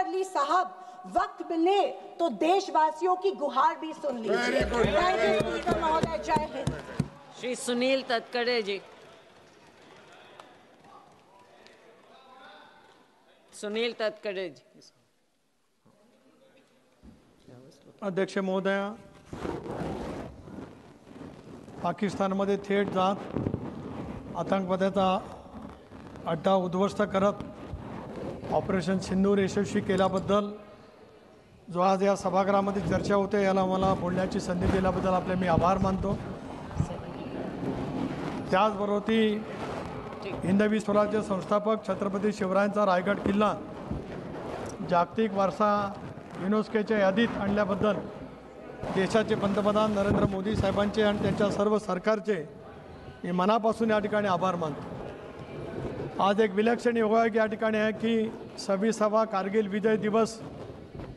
ली साहब, वक्त मिले तो देशवासियों की गुहार भी सुन लीजिए। थैंक यू स्पीकर महोदय, जय हिंद। श्री सुनील तटकरे जी। सुनील तटकरे जी। अध्यक्ष महोदय, पाकिस्तानमध्ये थेट जात आतंकवादाचा अड्डा उद्ध्वस्त करत ऑपरेशन सिंदूर यशस्वी केल्याबद्दल जो आज या सभागृहामध्ये चर्चा होते, याला मला बोलण्याची संधी दिल्याबद्दल आपले मी आभार मानतो। त्याचबरोबर ती हिंदवी स्वराज्य संस्थापक छत्रपती शिवरायांचा रायगड किल्ला जागतिक वारसा युनेस्कोच्या यादीत आणल्याबद्दल देशाचे पंतप्रधान नरेंद्र मोदी साहेबांचे आणि त्यांच्या सर्व सरकारचे मी मनापासून या ठिकाणी आभार मानतो। आज एक विलक्षण योगायोग या ठिकाणी आहे की 26वा कारगिल विजय दिवस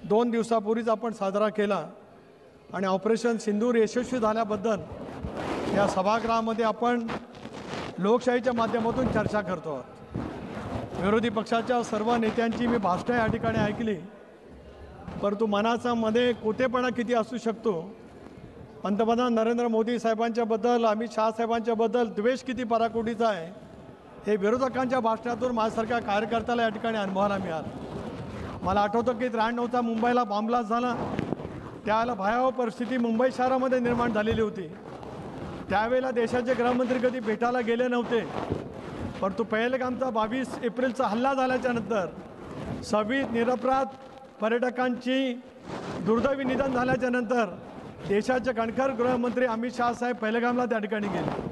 2 दिवसापूर्वीच आपण साजरा केला आणि ऑपरेशन सिंदूर यशस्वी झाल्याबद्दल या सभागृहामध्ये आपण लोकशाहीच्या माध्यमातून चर्चा करतो आहोत। विरोधी पक्षाच्या सर्व नेत्यांची मी भाषणे या ठिकाणी ऐकली, परंतु मनाचा मध्ये कोतेपणा किती असू शकतो, पंतप्रधान नरेंद्र मोदी साहेबांच्याबद्दल, अमित शहा साहेबांच्याबद्दल द्वेष किती पराकोटीचा आहे, हे विरोधकांच्या भाषणातून माझ्यासारख्या कार्यकर्त्याला या ठिकाणी अनुभवायला मिळालं। मला आठवतं की 93चा मुंबईला बॉम्बलास्ट झाला, त्यावेळेला भयावह परिस्थिती मुंबई शहरामध्ये निर्माण झालेली होती। त्यावेळेला देशाचे गृहमंत्री कधी भेटायला गेले नव्हते, परंतु पहलगामचा 22 एप्रिलचा हल्ला झाल्याच्या नंतर 26 निरपराध पर्यटकांची दुर्दैवी निधन झाल्याच्या नंतर देशाचे कणखर गृहमंत्री अमित शहा साहेब पहलगामला त्या ठिकाणी गेले।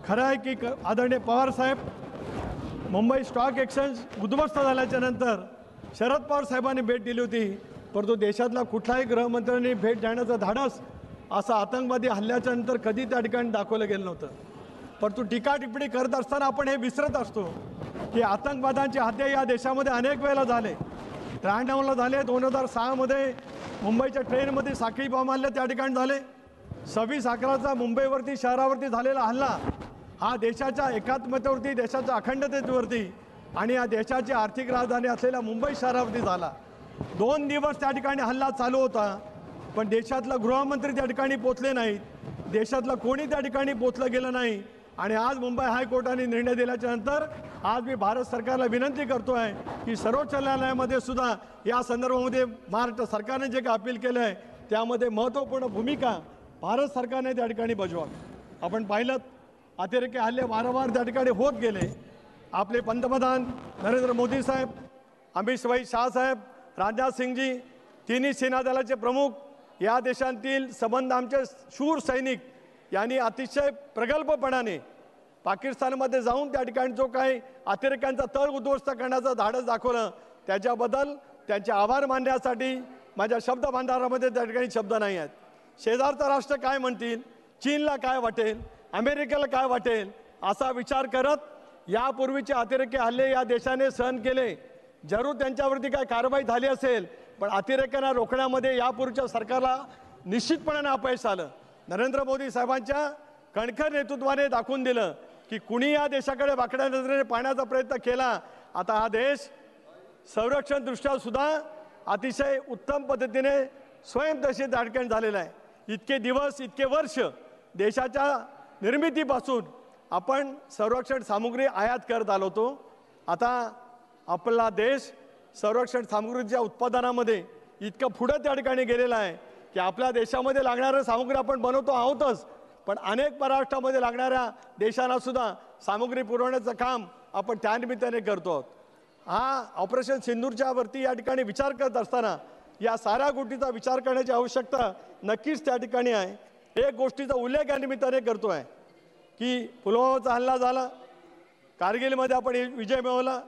खरं आहे की आदरणीय पवार साहेब मुंबई स्टॉक एक्सचेंज उद्ध्वस्त झाल्याच्या नंतर शरद पवार साहेबांनी भेट दिली होती, परंतु देशातला कुठलाही गृहमंत्र्यांनी भेट देण्याचं धाडस असं आतंकवादी हल्ल्याच्या नंतर कधी त्या ठिकाणी दाखवलं गेलं नव्हतं। परंतु टीका टिप्पणी करत असताना आपण हे विसरत असतो की आतंकवादांचे हत्या या देशामध्ये अनेक वेळेला झाले। 93ला झाले, 2006मध्ये मुंबईच्या ट्रेनमध्ये साखळी बॉम्ब हल्ले त्या ठिकाणी झाले, 26/11चा मुंबईवरती शहरावरती झालेला हल्ला हा देशाच्या एकात्मतेवरती, देशाच्या अखंडतेवरती आणि या देशाची आर्थिक राजधानी असलेल्या मुंबई शहरावरती झाला। 2 दिवस त्या ठिकाणी हल्ला चालू होता, पण देशातला गृहमंत्री त्या ठिकाणी पोचले नाहीत, देशातला कोणी त्या ठिकाणी पोचलं गेलं नाही। आणि आज मुंबई हायकोर्टाने निर्णय दिल्याच्या नंतर आज मी भारत सरकारला विनंती करतो आहे की सर्वोच्च न्यायालयामध्ये सुद्धा या संदर्भामध्ये महाराष्ट्र सरकारने जे काही अपील केलं आहे त्यामध्ये महत्त्वपूर्ण भूमिका भारत सरकारने त्या ठिकाणी बजावावी। आपण पाहिलं अतिरेकी हल्ले वारंवार त्या ठिकाणी होत गेले। आपले पंतप्रधान नरेंद्र मोदी साहेब, अमित शहा साहेब, राजनाथ सिंगजी, तिन्ही सेना दलाचे प्रमुख या देशांतील संबंध आमचे शूर सैनिक यांनी अतिशय प्रगल्भपणाने पाकिस्तानमध्ये जाऊन त्या ठिकाणी जो काही अतिरेक्यांचा तळ उद्ध्वस्त करण्याचा धाडस दाखवलं त्याच्याबद्दल त्यांचे आभार मानण्यासाठी माझ्या शब्द भांडारामध्ये त्या ठिकाणी शब्द नाही आहेत। शेजारचं राष्ट्र काय म्हणतील, चीनला काय वाटेल, अमेरिकेला काय वाटेल असा विचार करत यापूर्वीचे अतिरेकी हल्ले या देशाने सहन केले। जरूर त्यांच्यावरती काय कारवाई झाली असेल, पण अतिरेक्यांना रोखण्यामध्ये यापूर्वीच्या सरकारला निश्चितपणे अपयश आलं। नरेंद्र मोदी साहेबांच्या कणखर नेतृत्वाने दाखवून दिलं की कुणी या देशाकडे वाकड्या नजरेने पाहण्याचा प्रयत्न केला, आता हा देश संरक्षण दृष्ट्या सुद्धा अतिशय उत्तम पद्धतीने स्वयंतशी धाडकन झालेला आहे। इतके दिवस, इतके वर्ष देशाच्या निर्मितीपासून आपण संरक्षण सामुग्री आयात करत आलो होतो। आता आपला देश संरक्षण सामुग्रीच्या उत्पादनामध्ये इतकं पुढे त्या ठिकाणी गेलेला आहे की आपल्या देशामध्ये लागणारे सामुग्री आपण बनवतो आहोतच, पण अनेक परराष्ट्रामध्ये लागणाऱ्या देशांना सुद्धा सामुग्री पुरवण्याचं काम आपण त्यानिमित्ताने करतो आहोत। हा ऑपरेशन सिंदूरच्या वरती या ठिकाणी विचार करत असताना या साऱ्या गोष्टीचा विचार करण्याची आवश्यकता नक्कीच त्या ठिकाणी आहे। एक गोष्टीचा उल्लेख या निमित्ताने करतो आहे की पुलवामाचा हल्ला झाला, कारगिलमध्ये आपण विजय मिळवला,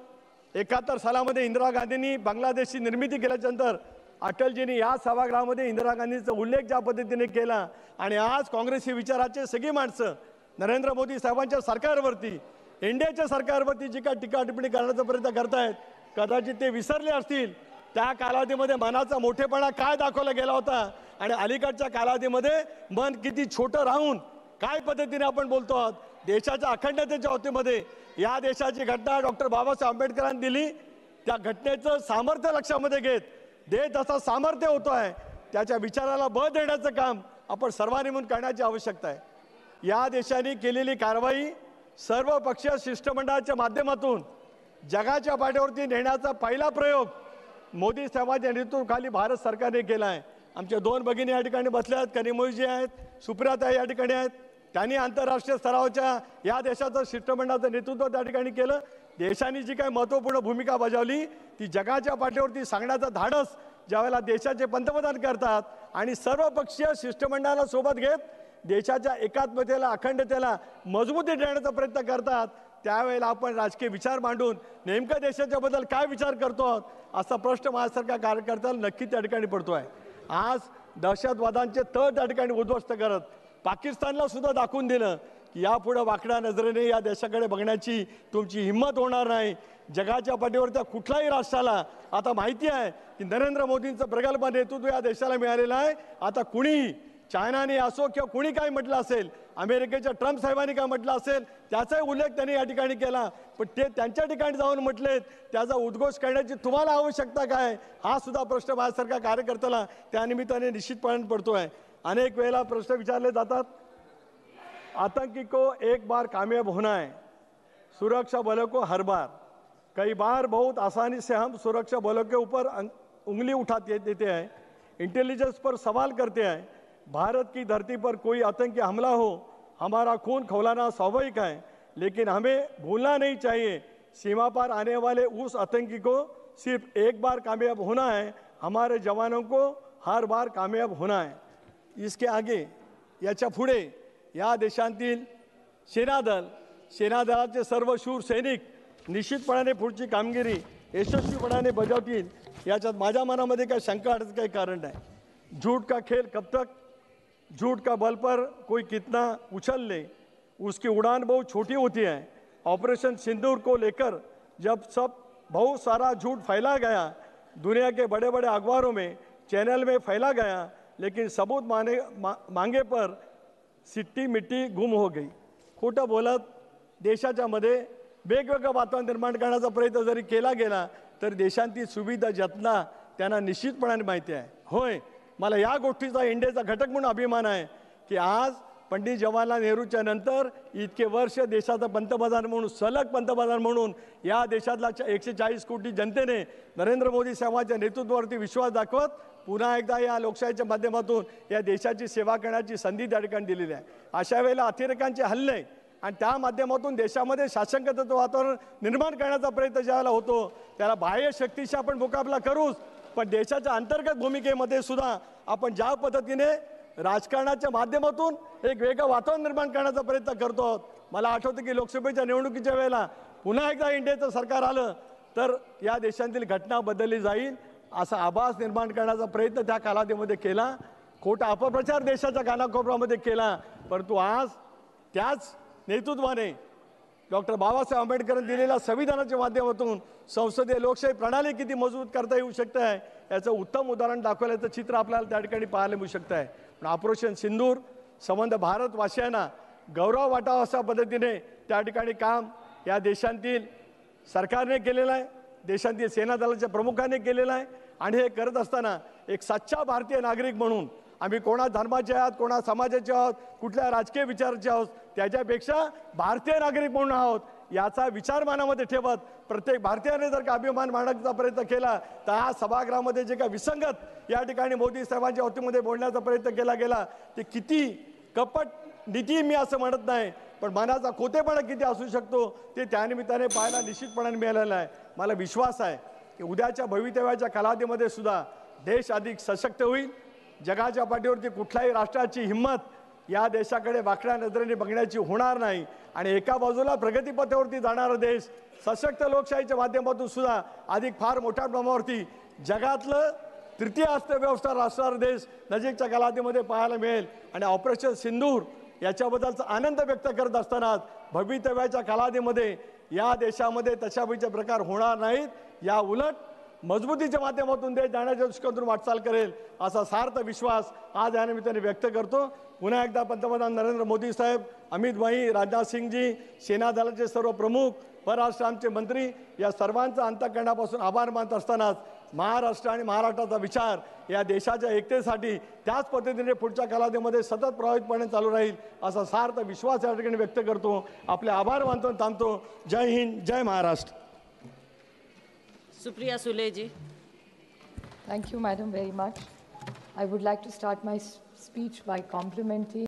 71 सालामध्ये इंदिरा गांधींनी बांगलादेशची निर्मिती केल्यानंतर अटलजींनी या सभागृहामध्ये इंदिरा गांधींचा उल्लेख ज्या पद्धतीने केला आणि आज काँग्रेसी विचाराचे सगळी माणसं नरेंद्र मोदी साहेबांच्या सरकारवरती, इंडियाच्या सरकारवरती जी काय टीका टिप्पणी करण्याचा प्रयत्न करतायत, कदाचित ते विसरले असतील त्या कालावधीमध्ये मनाचा मोठेपणा काय दाखवला गेला होता आणि अलीकडच्या कालावधीमध्ये मन किती छोटं राहून काय पद्धतीने आपण बोलतो आहोत। देशाच्या अखंडतेच्या बाबतीमध्ये या देशाची घटना डॉक्टर बाबासाहेब आंबेडकरांनी दिली, त्या घटनेचं सामर्थ्य लक्षामध्ये घेत देश जसा सामर्थ्य होतो आहे त्याच्या विचाराला बळ देण्याचं काम आपण सर्वांनी मिळून करण्याची आवश्यकता आहे। या देशाने केलेली कारवाई सर्व पक्षीय शिष्टमंडळाच्या माध्यमातून जगाच्या पाठीवरती नेण्याचा पहिला प्रयोग मोदी साहेबांच्या नेतृत्वाखाली भारत सरकारने केला आहे। आमच्या 2 भगिनी या ठिकाणी बसल्या आहेत, कनिमोळजी आहेत, सुप्रियाता या ठिकाणी आहेत। त्यांनी आंतरराष्ट्रीय स्तरावरच्या या देशाचं शिष्टमंडळाचं नेतृत्व त्या ठिकाणी केलं। देशाने जी काही महत्त्वपूर्ण भूमिका बजावली ती जगाच्या पाठीवरती सांगण्याचं धाडस ज्यावेळेला देशाचे पंतप्रधान करतात आणि सर्वपक्षीय शिष्टमंडळाला सोबत घेत देशाच्या एकात्मतेला अखंडतेला मजबूती देण्याचा प्रयत्न करतात त्यावेळेला आपण राजकीय विचार मांडून नेमकं देशाच्या बद्दल काय विचार करतो असा प्रश्न माझ्यासारख्या कार्यकर्त्याला नक्की त्या ठिकाणी पडतोय। आज दहशतवादांचे तळ त्या ठिकाणी उद्ध्वस्त करत पाकिस्तानला सुद्धा दाखवून दिलं की यापुढे वाकड्या नजरेने या देशाकडे बघण्याची तुमची हिंमत होणार नाही। जगाच्या पाठीवरच्या कुठल्याही राष्ट्राला आता माहिती आहे की नरेंद्र मोदींचं प्रगल्भ नेतृत्व या देशाला मिळालेलं आहे। आता कुणीही चायनाने असो किंवा कुणी काय म्हटलं असेल, अमेरिकेच्या ट्रम्प साहेबांनी काय म्हटलं असेल त्याचाही उल्लेख त्यांनी या ठिकाणी केला, पण ते त्यांच्या ठिकाणी जाऊन म्हटलेत त्याचा उद्घोष करण्याची तुम्हाला आवश्यकता काय हा सुद्धा प्रश्न माझ्यासारख्या कार्यकर्त्याला त्यानिमित्ताने निश्चितपणे पडतोय। अनेक वेळेला प्रश्न विचारले जातात, आतंकी को एक बार कामयाब होना है, सुरक्षा बलों को हर बार। कई बार बहुत आसानी से हम सुरक्षा बलों के ऊपर उंगली उठा देते हैं, इंटेलिजेंस पर सवाल करते हैं। भारत की धरती पर कोई आतंकी हमला हो हमारा खून खौलाना स्वाभाविक है, लेकिन हमें भूलना नहीं चाहिए सीमा पर आने वाले उस आतंकी को सिर्फ एक बार कामयाब होना है, हमारे जवानों को हर बार कामयाब होना है। इसके आगे याच्या पुढे या देशांतील सेनादलाचे सर्व शूर सैनिक निश्चितपणाने पुढची कामगिरी यशस्वीपणाने बजावतील याच्यात माझ्या मनामध्ये काही शंका अडचण काही कारण नाही। झूठ का खेल कब तक, झूठ का बल पर कोई कितना उछल ले उसकी उड़ान बहुत छोटी होती है। ऑपरेशन सिंदूर को लेकर जब बहुत सारा झूठ फैला गया, दुनिया के बड़े बड़े अखबारों में चैनल में फैला गया, लेकिन सबूत मांगे पर सिट्टी मिट्टी गुम हो गई। खोटं बोलत देशाच्या मध्ये वेगवेगळं वातावरण निर्माण करण्याचा प्रयत्न जरी केला गेला तर देशांची सुविधा जतना त्यांना निश्चितपणाने माहिती आहे। होय, मला या गोष्टीचा इंडियाचा घटक म्हणून अभिमान आहे की आज पंडित जवाहरलाल नेहरूच्या नंतर इतके वर्ष देशाचा पंतप्रधान म्हणून सलग पंतप्रधान म्हणून या देशातल्या 140 कोटी जनतेने नरेंद्र मोदी साहेबांच्या नेतृत्वावरती विश्वास दाखवत पुन्हा एकदा या लोकशाहीच्या माध्यमातून या देशाची सेवा करण्याची संधी त्या ठिकाणी दिलेली आहे। अशा वेळेला अतिरेकांचे हल्ले आणि त्या माध्यमातून देशामध्ये शासनकतेचं वातावरण निर्माण करण्याचा प्रयत्न ज्यावेळेला होतो त्याला बाह्य शक्तीशी आपण मुकाबला करूच, पण देशाच्या अंतर्गत भूमिकेमध्ये सुद्धा आपण ज्या पद्धतीने राजकारणाच्या माध्यमातून एक वेगळं वातावरण निर्माण करण्याचा प्रयत्न करतो। मला आठवतं की लोकसभेच्या निवडणुकीच्या वेळेला पुन्हा एकदा इंडियाचं सरकार आलं तर या देशांतील घटना बदलली जाईल असा आभास निर्माण करण्याचा प्रयत्न त्या कालावधीमध्ये केला। खोटा अपप्रचार देशाच्या कानाकोपऱ्यामध्ये केला, परंतु आज त्याच नेतृत्वाने डॉक्टर बाबासाहेब आंबेडकरांनी दिलेल्या संविधानाच्या माध्यमातून संसदीय लोकशाही प्रणाली किती मजबूत करता येऊ शकते आहे याचं उत्तम उदाहरण दाखवल्याचं चित्र आपल्याला त्या ठिकाणी पाहायला मिळू शकतं आहे। पण ऑपरेशन सिंदूर संबंध भारतवासियांना गौरव वाटावा अशा पद्धतीने त्या ठिकाणी काम या देशांतील सरकारने केलेलं आहे, देशांतील सेना दलाच्या प्रमुखांनी केलेलं आहे आणि हे करत असताना एक सच्चा भारतीय नागरिक म्हणून आम्ही कोणा धर्माचे आहोत, कोणा समाजाचे आहोत, कुठल्या राजकीय विचाराचे आहोत त्याच्यापेक्षा भारतीय नागरिक म्हणून आहोत याचा विचार मनामध्ये ठेवत प्रत्येक भारतीयाने जर का अभिमान मांडण्याचा प्रयत्न केला तर हा सभागृहामध्ये जे काही विसंगत या ठिकाणी मोदी साहेबांच्या वतीमध्ये बोलण्याचा प्रयत्न केला गेला ते किती कपट नीती मी असं म्हणत नाही, पण मनाचा खोटेपणा किती असू शकतो ते त्यानिमित्ताने पाहायला निश्चितपणाने मिळालेलं आहे। मला विश्वास आहे की उद्याच्या भवितव्याच्या कालावधीमध्ये सुद्धा देश अधिक सशक्त होईल। जगाच्या पाठीवरती कुठल्याही राष्ट्राची हिंमत या देशाकडे वाकड्या नजरेने बघण्याची होणार नाही आणि एका बाजूला प्रगतीपथावरती जाणारा देश सशक्त लोकशाहीच्या माध्यमातून सुद्धा अधिक फार मोठ्या प्रमाणावरती जगातलं तृतीय अर्थव्यवस्था असणारा देश नजीकच्या कालावधीमध्ये पाहायला मिळेल। आणि ऑपरेशन सिंदूर याच्याबद्दलचा आनंद व्यक्त करत असताना भवितव्याच्या कालावधीमध्ये या देशामध्ये तशापैकी प्रकार होणार नाहीत, या उलट मजबूतीच्या माध्यमातून देश जाण्याच्या दृष्टीकोनातून वाटचाल करेल असा सार्थ विश्वास आज या निमित्ताने व्यक्त करतो। पुन्हा एकदा पंतप्रधान नरेंद्र मोदी साहेब, अमित भाई, राजनाथ सिंगजी, सेना दलाचे सर्व प्रमुख परराष्ट्र आमचे मंत्री या सर्वांचा अंतःकरणापासून आभार मानत असतानाच महाराष्ट्र आणि महाराष्ट्राचा विचार या देशाच्या एकतेसाठी त्याच पद्धतीने पुढच्या कालावधीमध्ये सतत प्रभावितपणे चालू राहील असा सार्थ विश्वास या ठिकाणी व्यक्त करतो. आपले आभार मानतो आणि थांबतो. जय हिंद, जय महाराष्ट्र. सुप्रिया सुले जी. Thank you, Madam, very much. I would like to start my speech by complimenting